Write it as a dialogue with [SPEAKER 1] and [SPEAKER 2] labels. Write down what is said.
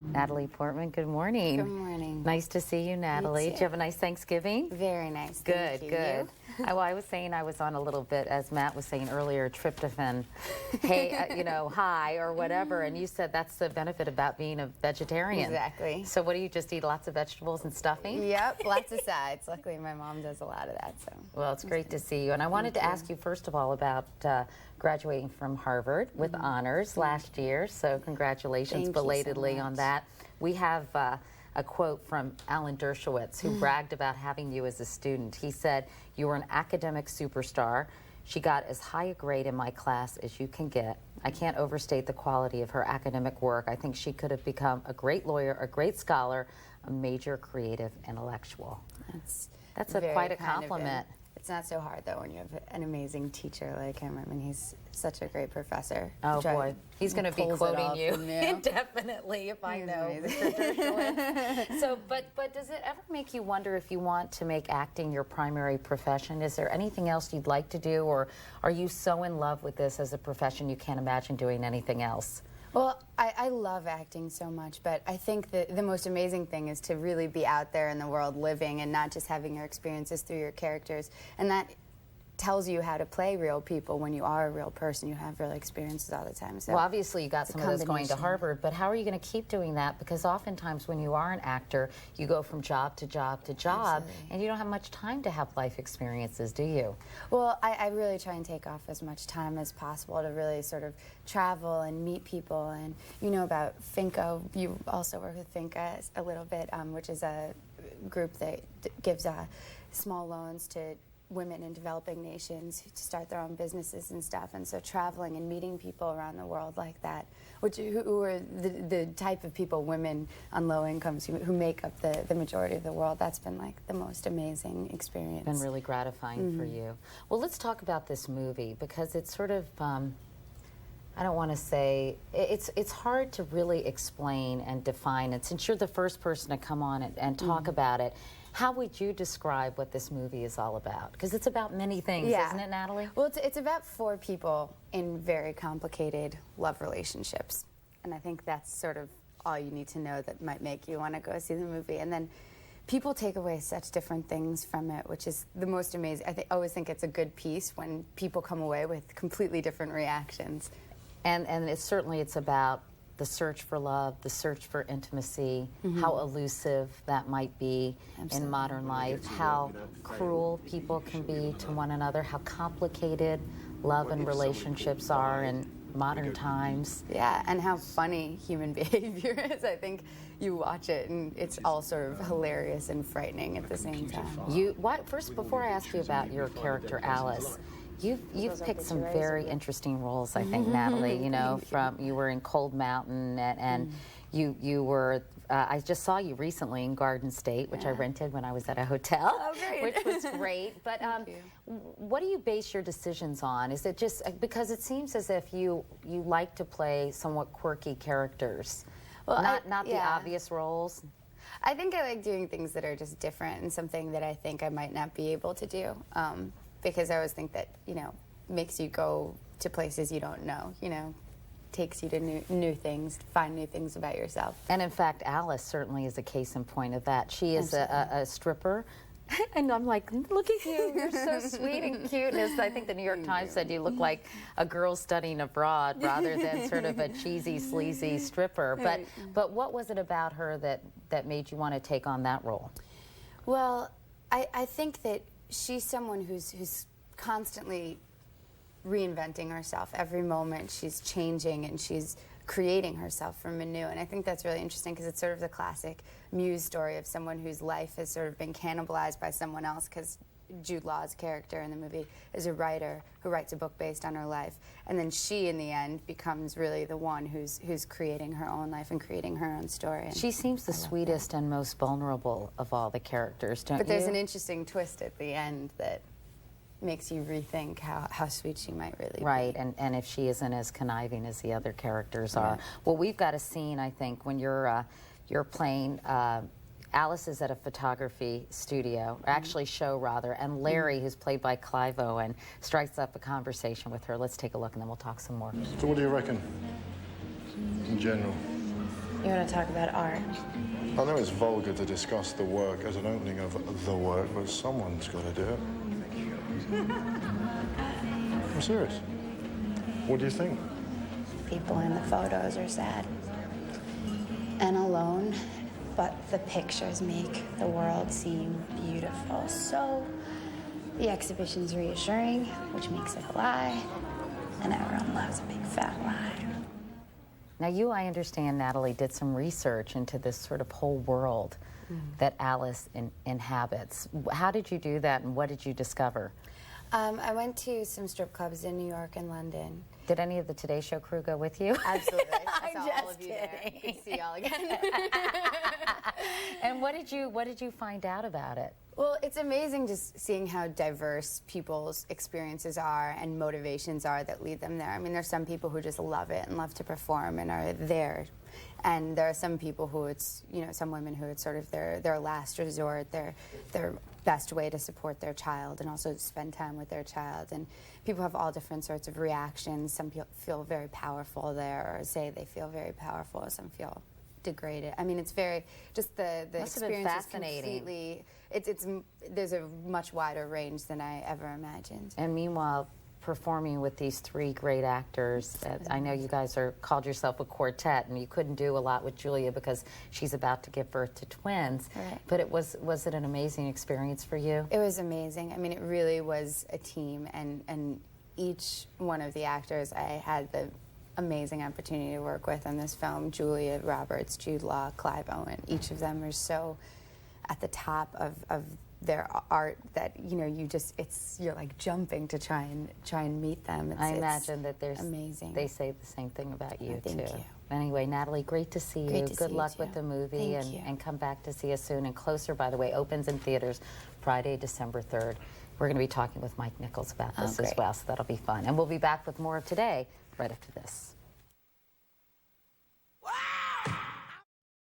[SPEAKER 1] Natalie Portman, good morning.
[SPEAKER 2] Good morning.
[SPEAKER 1] Nice to see you, Natalie. Did you have a nice Thanksgiving?
[SPEAKER 2] Very nice.
[SPEAKER 1] Good,
[SPEAKER 2] Thank you.
[SPEAKER 1] good. Well, I was saying I was on a little bit, as Matt was saying earlier, tryptophan, hey, high or whatever, and you said that's the benefit about being a vegetarian.
[SPEAKER 2] Exactly.
[SPEAKER 1] So what do you just eat, lots of vegetables and stuffing?
[SPEAKER 2] Yep, lots of sides. Luckily, my mom does a lot of that. So.
[SPEAKER 1] Well, it's great to see you. And I wanted to ask you, first of all, about graduating from Harvard with honors last year. So congratulations belatedly on that. We have a quote from Alan Dershowitz, who bragged about having you as a student. He said, "You were an academic superstar. She got as high a grade in my class as you can get. I can't overstate the quality of her academic work. I think she could have become a great lawyer, a great scholar, a major creative intellectual." That's quite a compliment.
[SPEAKER 2] It's not so hard, though, when you have an amazing teacher like him. I mean, he's such a great professor.
[SPEAKER 1] Oh, boy. He's going to be quoting you indefinitely, if I know. So, but does it ever make you wonder if you want to make acting your primary profession? Is there anything else you'd like to do, or are you so in love with this as a profession you can't imagine doing anything else?
[SPEAKER 2] Well, I love acting so much, but I think that the most amazing thing is to really be out there in the world living and not just having your experiences through your characters. And that tells you how to play real people. When you are a real person, you have real experiences all the time. So
[SPEAKER 1] well, obviously you got some of this going to Harvard, but how are you going to keep doing that? Because oftentimes when you are an actor, you go from job to job to job, and you don't have much time to have life experiences, do you?
[SPEAKER 2] Well, I really try and take off as much time as possible to really sort of travel and meet people. And you know about Finca. You also work with Finca a little bit, which is a group that gives small loans to women in developing nations to start their own businesses and stuff. And so traveling and meeting people around the world like that, who are the type of people, women on low incomes, who make up the majority of the world, that's been like the most amazing experience.
[SPEAKER 1] Been really gratifying for you. Well, let's talk about this movie, because it's sort of, I don't want to say, it's hard to really explain and define it. Since you're the first person to come on and talk about it, how would you describe what this movie is all about? Because it's about many things, isn't it, Natalie?
[SPEAKER 2] Well, it's about 4 people in very complicated love relationships. And I think that's sort of all you need to know that might make you want to go see the movie. And then people take away such different things from it, which is the most amazing. I always think it's a good piece when people come away with completely different reactions.
[SPEAKER 1] And it's about the search for love, the search for intimacy, how elusive that might be in modern life, how cruel people can be to one another, how complicated love and relationships are in modern times.
[SPEAKER 2] Yeah, and how funny human behavior is. I think you watch it and it's all sort of hilarious and frightening at the same time.
[SPEAKER 1] First, before I ask you about your character, Alice, You've picked some very interesting roles, I think, Natalie. You know, you were in Cold Mountain, and you were. I just saw you recently in Garden State, which I rented when I was at a hotel, which was great. But what do you base your decisions on? Is it just because it seems as if you like to play somewhat quirky characters, well, not the obvious roles?
[SPEAKER 2] I think I like doing things that are just different and something that I think I might not be able to do. Because I always think that, makes you go to places you don't know, takes you to new things, find new things about yourself.
[SPEAKER 1] And in fact, Alice certainly is a case in point of that. She is a stripper, and I'm like, look at you, you're so sweet and cute. And I think the New York Times said you look like a girl studying abroad rather than sort of a cheesy, sleazy stripper. But what was it about her that made you want to take on that role?
[SPEAKER 2] Well, I think that she's someone who's constantly reinventing herself. Every moment she's changing and she's creating herself from anew. And I think that's really interesting because it's sort of the classic muse story of someone whose life has sort of been cannibalized by someone else, because Jude Law's character in the movie is a writer who writes a book based on her life, and then she in the end becomes really the one who's creating her own life and creating her own story. And
[SPEAKER 1] she seems the sweetest and most vulnerable of all the characters, don't you?
[SPEAKER 2] But there's an interesting twist at the end that makes you rethink how sweet she might really be.
[SPEAKER 1] Right, and if she isn't as conniving as the other characters are. Well, we've got a scene, I think, when you're playing Alice is at a photography studio, or actually show rather, and Larry, who's played by Clive Owen, strikes up a conversation with her. Let's take a look and then we'll talk some more.
[SPEAKER 3] So what do you reckon, in general?
[SPEAKER 2] You want to talk about art?
[SPEAKER 3] I know it's vulgar to discuss the work as an opening of the work, but someone's got to do it. I'm serious. What do you think?
[SPEAKER 2] People in the photos are sad and alone, but the pictures make the world seem beautiful. So the exhibition's reassuring, which makes it a lie, and everyone loves a big fat lie.
[SPEAKER 1] Now you, I understand, Natalie, did some research into this sort of whole world that Alice inhabits. How did you do that, and what did you discover?
[SPEAKER 2] I went to some strip clubs in New York and London.
[SPEAKER 1] Did any of the Today Show crew go with you?
[SPEAKER 2] Absolutely. I saw
[SPEAKER 1] just
[SPEAKER 2] all of you
[SPEAKER 1] kidding.
[SPEAKER 2] there. Good to see y'all again.
[SPEAKER 1] And what did you find out about it?
[SPEAKER 2] Well, it's amazing just seeing how diverse people's experiences are and motivations are that lead them there. I mean, there's some people who just love it and love to perform and are there. And there are some people who it's, you know, some women who it's sort of their last resort, their best way to support their child and also spend time with their child. And people have all different sorts of reactions. Some people feel very powerful there, or say they feel very powerful. Some feel degraded. I mean, it's very, just the
[SPEAKER 1] Must have been
[SPEAKER 2] experience is
[SPEAKER 1] fascinating.
[SPEAKER 2] completely, there's a much wider range than I ever imagined.
[SPEAKER 1] And meanwhile, performing with these three great actors, I know you guys called yourself a quartet, and you couldn't do a lot with Julia because she's about to give birth to twins.
[SPEAKER 2] Right.
[SPEAKER 1] But was it an amazing experience for you?
[SPEAKER 2] It was amazing. I mean, it really was a team, and each one of the actors I had the amazing opportunity to work with on this film. Julia Roberts, Jude Law, Clive Owen. Each of them are so at the top of their art that, you know, you're like jumping to try and meet them.
[SPEAKER 1] I imagine that there's
[SPEAKER 2] amazing.
[SPEAKER 1] They say the same thing about you too.
[SPEAKER 2] Thank you.
[SPEAKER 1] Anyway, Natalie, great to see you.
[SPEAKER 2] Great to
[SPEAKER 1] Good
[SPEAKER 2] see you
[SPEAKER 1] luck
[SPEAKER 2] too.
[SPEAKER 1] with the movie,
[SPEAKER 2] Thank you.
[SPEAKER 1] and come back to see us soon. And Closer, by the way, opens in theaters Friday, December 3rd. We're going to be talking with Mike Nichols about this as
[SPEAKER 2] great.
[SPEAKER 1] well, so that'll be fun. And we'll be back with more of Today right after this.